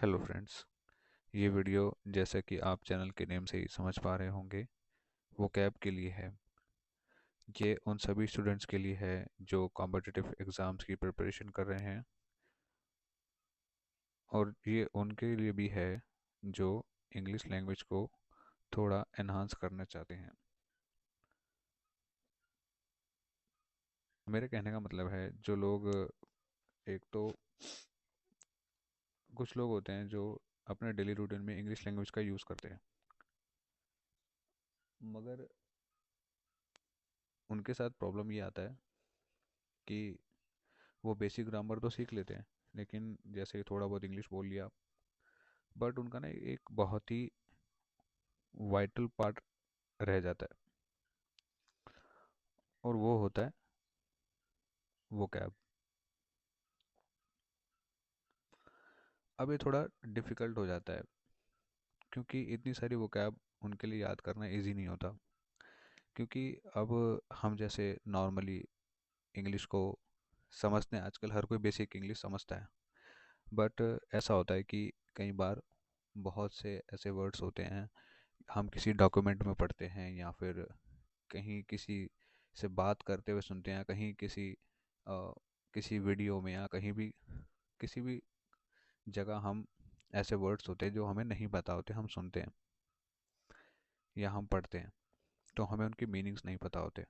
Hello friends. ये video जैसा कि आप चैनल के नेम से ही समझ पा रहे होंगे वो कैब के लिए है। ये उन सभी स्टूडेंट्स के लिए है जो कॉम्पिटिटिव एग्ज़ाम्स की प्रिपरेशन कर रहे हैं, और ये उनके लिए भी है जो इंग्लिश लैंग्वेज को थोड़ा एनहांस करना चाहते हैं। मेरे कहने का मतलब है जो लोग, एक तो कुछ लोग होते हैं जो अपने डेली रूटीन में इंग्लिश लैंग्वेज का यूज़ करते हैं, मगर उनके साथ प्रॉब्लम ये आता है कि वो बेसिक ग्रामर तो सीख लेते हैं, लेकिन जैसे थोड़ा बहुत इंग्लिश बोल लिया, बट उनका ना एक बहुत ही वाइटल पार्ट रह जाता है, और वो होता है वो कैब। अब ये थोड़ा डिफ़िकल्ट हो जाता है क्योंकि इतनी सारी वो कैब उनके लिए याद करना इजी नहीं होता। क्योंकि अब हम जैसे नॉर्मली इंग्लिश को समझते हैं, आजकल हर कोई बेसिक इंग्लिश समझता है, बट ऐसा होता है कि कई बार बहुत से ऐसे वर्ड्स होते हैं हम किसी डॉक्यूमेंट में पढ़ते हैं, या फिर कहीं किसी से बात करते हुए सुनते हैं, या कहीं किसी वीडियो में, या कहीं भी किसी भी जगह हम ऐसे वर्ड्स होते हैं जो हमें नहीं पता होते, हम सुनते हैं या हम पढ़ते हैं, तो हमें उनकी मीनिंग्स नहीं पता होते।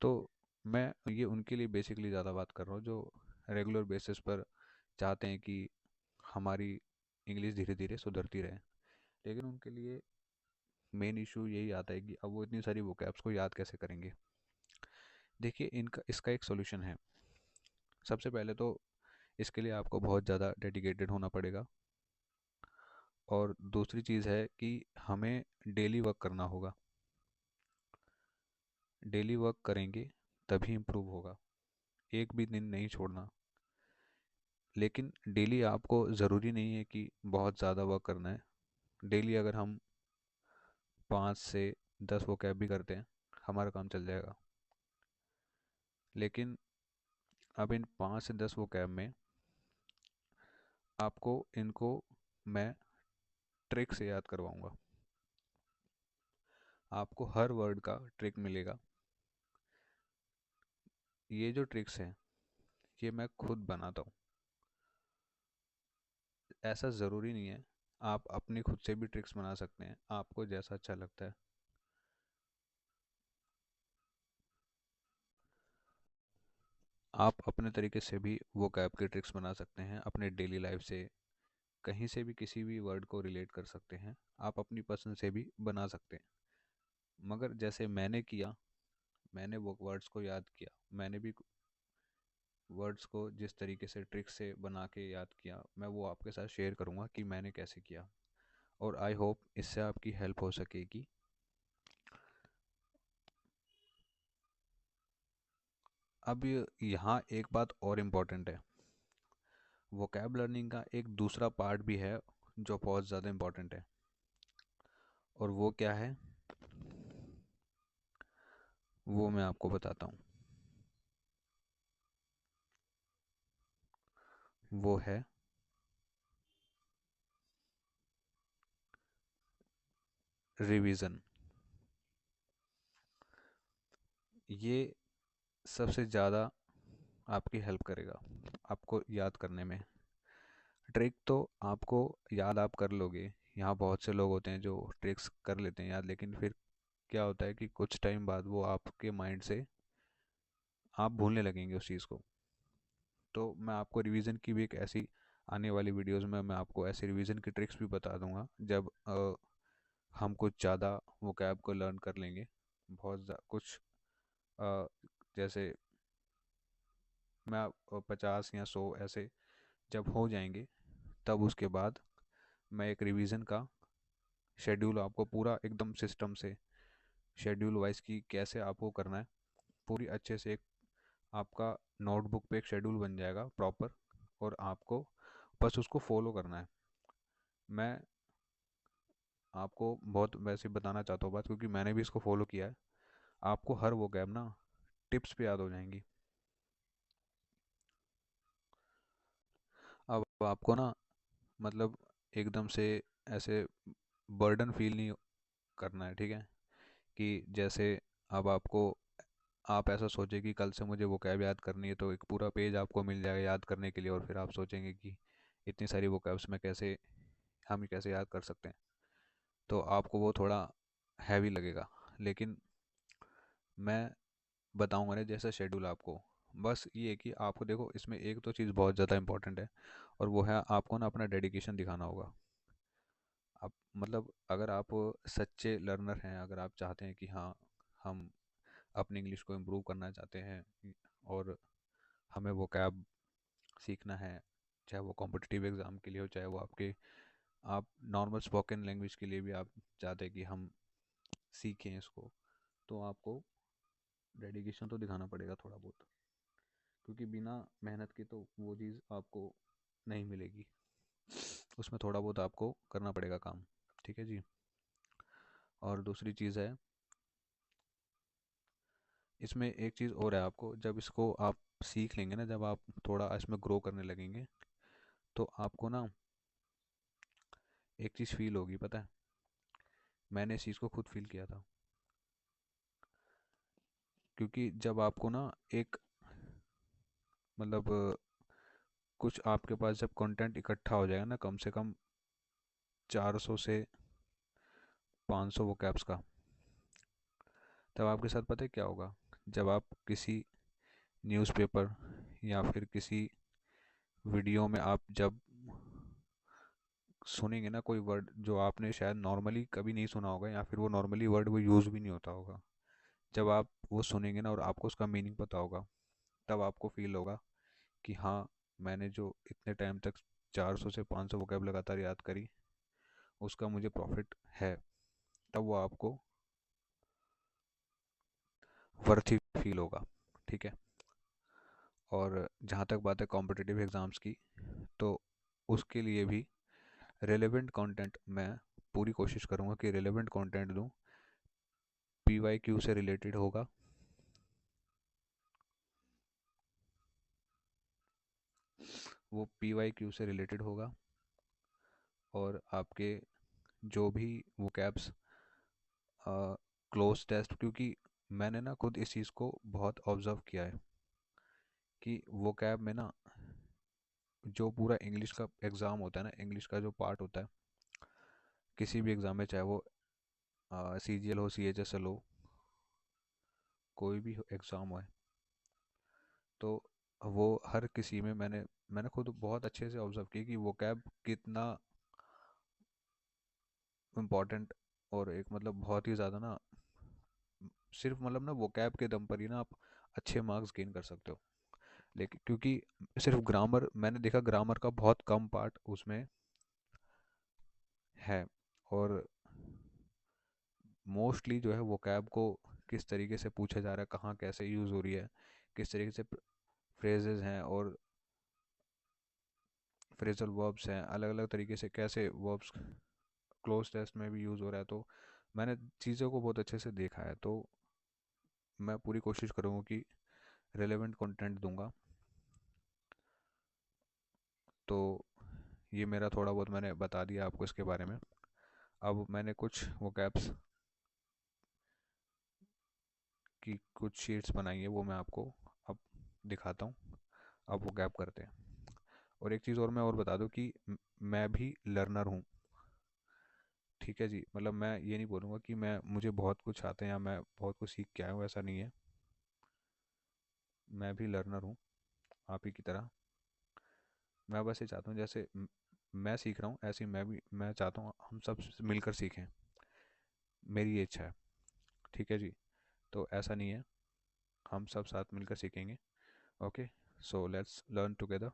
तो मैं ये उनके लिए बेसिकली ज़्यादा बात कर रहा हूँ जो रेगुलर बेसिस पर चाहते हैं कि हमारी इंग्लिश धीरे धीरे सुधरती रहे। लेकिन उनके लिए मेन इशू यही आता है कि अब वो इतनी सारी वोकैब्स को याद कैसे करेंगे। देखिए, इनका इसका एक सोल्यूशन है। सबसे पहले तो इसके लिए आपको बहुत ज़्यादा डेडिकेटेड होना पड़ेगा, और दूसरी चीज़ है कि हमें डेली वर्क करना होगा। डेली वर्क करेंगे तभी इम्प्रूव होगा, एक भी दिन नहीं छोड़ना। लेकिन डेली आपको ज़रूरी नहीं है कि बहुत ज़्यादा वर्क करना है। डेली अगर हम 5 से 10 वो कैब भी करते हैं, हमारा काम चल जाएगा। लेकिन अब इन 5 से 10 वो कैब में आपको इनको मैं ट्रिक से याद करवाऊंगा। आपको हर वर्ड का ट्रिक मिलेगा। ये जो ट्रिक्स हैं ये मैं खुद बनाता हूँ। ऐसा ज़रूरी नहीं है, आप अपनी खुद से भी ट्रिक्स बना सकते हैं, आपको जैसा अच्छा लगता है। आप अपने तरीके से भी वो कैब के ट्रिक्स बना सकते हैं, अपने डेली लाइफ से कहीं से भी किसी भी वर्ड को रिलेट कर सकते हैं। आप अपनी पसंद से भी बना सकते हैं, मगर जैसे मैंने किया, मैंने वो वर्ड्स को याद किया, मैंने भी वर्ड्स को जिस तरीके से ट्रिक से बना के याद किया, मैं वो आपके साथ शेयर करूँगा कि मैंने कैसे किया, और आई होप इससे आपकी हेल्प हो सकेगी। अब यहाँ एक बात और इम्पॉर्टेंट है। वोकैब लर्निंग का एक दूसरा पार्ट भी है जो बहुत ज़्यादा इम्पॉर्टेंट है, और वो क्या है वो मैं आपको बताता हूँ। वो है रिवीजन। ये सबसे ज़्यादा आपकी हेल्प करेगा आपको याद करने में। ट्रिक तो आपको याद आप कर लोगे। यहाँ बहुत से लोग होते हैं जो ट्रिक्स कर लेते हैं याद, लेकिन फिर क्या होता है कि कुछ टाइम बाद वो आपके माइंड से आप भूलने लगेंगे उस चीज़ को। तो मैं आपको रिवीजन की भी एक ऐसी आने वाली वीडियोस में मैं आपको ऐसे रिवीजन की ट्रिक्स भी बता दूंगा, जब हम कुछ ज़्यादा वोकैब को लर्न कर लेंगे। कुछ अ, जैसे मैं 50 या 100 ऐसे जब हो जाएंगे, तब उसके बाद मैं एक रिवीजन का शेड्यूल आपको पूरा एकदम सिस्टम से शेड्यूल वाइज की कैसे आपको करना है, पूरी अच्छे से एक आपका नोटबुक पे एक शेड्यूल बन जाएगा प्रॉपर, और आपको बस उसको फॉलो करना है। मैं आपको बहुत वैसे बताना चाहता हूँ बात, क्योंकि मैंने भी इसको फॉलो किया है। आपको हर वो गैप ना टिप्स पे याद हो जाएंगी। अब आपको ना मतलब एकदम से ऐसे बर्डन फील नहीं करना है, ठीक है। कि जैसे अब आपको, आप ऐसा सोचें कि कल से मुझे वो कैब याद करनी है, तो एक पूरा पेज आपको मिल जाएगा याद करने के लिए, और फिर आप सोचेंगे कि इतनी सारी वो कैब्स में कैसे, हम कैसे याद कर सकते हैं। तो आपको वो थोड़ा हैवी लगेगा। लेकिन मैं बताऊंगा ना जैसा शेड्यूल आपको, बस ये है कि आपको देखो इसमें एक तो चीज़ बहुत ज़्यादा इंपॉर्टेंट है, और वो है आपको ना अपना डेडिकेशन दिखाना होगा। आप मतलब अगर आप सच्चे लर्नर हैं, अगर आप चाहते हैं कि हाँ, हम अपनी इंग्लिश को इम्प्रूव करना चाहते हैं, और हमें वो कैब सीखना है, चाहे वो कॉम्पिटिटिव एग्ज़ाम के लिए हो, चाहे वो आपके, आप नॉर्मल स्पोकन लैंग्वेज के लिए भी आप चाहते हैं कि हम सीखें इसको, तो आपको डेडिकेशन तो दिखाना पड़ेगा थोड़ा बहुत, क्योंकि बिना मेहनत के तो वो चीज़ आपको नहीं मिलेगी। उसमें थोड़ा बहुत आपको करना पड़ेगा काम, ठीक है जी। और दूसरी चीज़ है, इसमें एक चीज़ और है, आपको जब इसको आप सीख लेंगे ना, जब आप थोड़ा इसमें ग्रो करने लगेंगे, तो आपको ना एक चीज़ फील होगी, पता है, मैंने इस चीज़ को खुद फील किया था। क्योंकि जब आपको ना एक मतलब कुछ आपके पास जब कंटेंट इकट्ठा हो जाएगा ना, कम से कम 400 से 500 वो कैप्स का, तब आपके साथ पता है क्या होगा। जब आप किसी न्यूज़पेपर या फिर किसी वीडियो में आप जब सुनेंगे ना कोई वर्ड जो आपने शायद नॉर्मली कभी नहीं सुना होगा, या फिर वो नॉर्मली वर्ड वो यूज़ भी नहीं होता होगा, जब आप वो सुनेंगे ना और आपको उसका मीनिंग पता होगा, तब आपको फील होगा कि हाँ, मैंने जो इतने टाइम तक 400 से 500 वोकैब लगातार याद करी, उसका मुझे प्रॉफिट है। तब वो आपको वर्थी फील होगा, ठीक है। और जहाँ तक बात है कॉम्पिटिटिव एग्ज़ाम्स की, तो उसके लिए भी रेलेवेंट कंटेंट मैं पूरी कोशिश करूँगा कि रेलेवेंट कंटेंट दूँ। पीवाईक्यू से रिलेटेड होगा, वो पीवाईक्यू से रिलेटेड होगा, और आपके जो भी वो कैब्स क्लोज टेस्ट, क्योंकि मैंने ना खुद इस चीज़ को बहुत ऑब्जर्व किया है कि वो कैब में ना जो पूरा इंग्लिश का एग्ज़ाम होता है ना, इंग्लिश का जो पार्ट होता है किसी भी एग्ज़ाम में, चाहे वो CGL हो, CHSL हो, कोई भी एग्ज़ाम हो, तो वो हर किसी में मैंने मैंने खुद बहुत अच्छे से ऑब्जर्व किया कि वो कैब कितना इम्पोर्टेंट, और एक मतलब बहुत ही ज़्यादा ना, सिर्फ मतलब ना वो कैब के दम पर ही ना आप अच्छे मार्क्स गेन कर सकते हो। लेकिन क्योंकि सिर्फ ग्रामर, मैंने देखा ग्रामर का बहुत कम पार्ट उसमें है, और मोस्टली जो है वो कैब को किस तरीके से पूछा जा रहा है, कहाँ कैसे यूज़ हो रही है, किस तरीके से फ्रेजेस हैं, और फ्रेजल वर्ब्स हैं, अलग अलग तरीके से कैसे वर्ब्स क्लोज टेस्ट में भी यूज़ हो रहा है। तो मैंने चीज़ों को बहुत अच्छे से देखा है, तो मैं पूरी कोशिश करूँगा कि रेलेवेंट कंटेंट दूंगा। तो ये मेरा थोड़ा बहुत मैंने बता दिया आपको इसके बारे में। अब मैंने कुछ वो कैप्स की कुछ शीट्स बनाई है, वो मैं आपको अब दिखाता हूँ। अब वो गैप करते हैं। और एक चीज़ और मैं और बता दूँ कि मैं भी लर्नर हूँ, ठीक है जी। मतलब मैं ये नहीं बोलूँगा कि मैं मुझे बहुत कुछ आता है या मैं बहुत कुछ सीख के आया हूँ, ऐसा नहीं है। मैं भी लर्नर हूँ आप ही की तरह। मैं बस ये चाहता हूँ जैसे मैं सीख रहा हूँ, ऐसे ही मैं चाहता हूँ हम सब मिलकर सीखें। मेरी ये इच्छा है, ठीक है जी। तो ऐसा नहीं है, हम सब साथ मिलकर सीखेंगे। Okay, so let's learn together.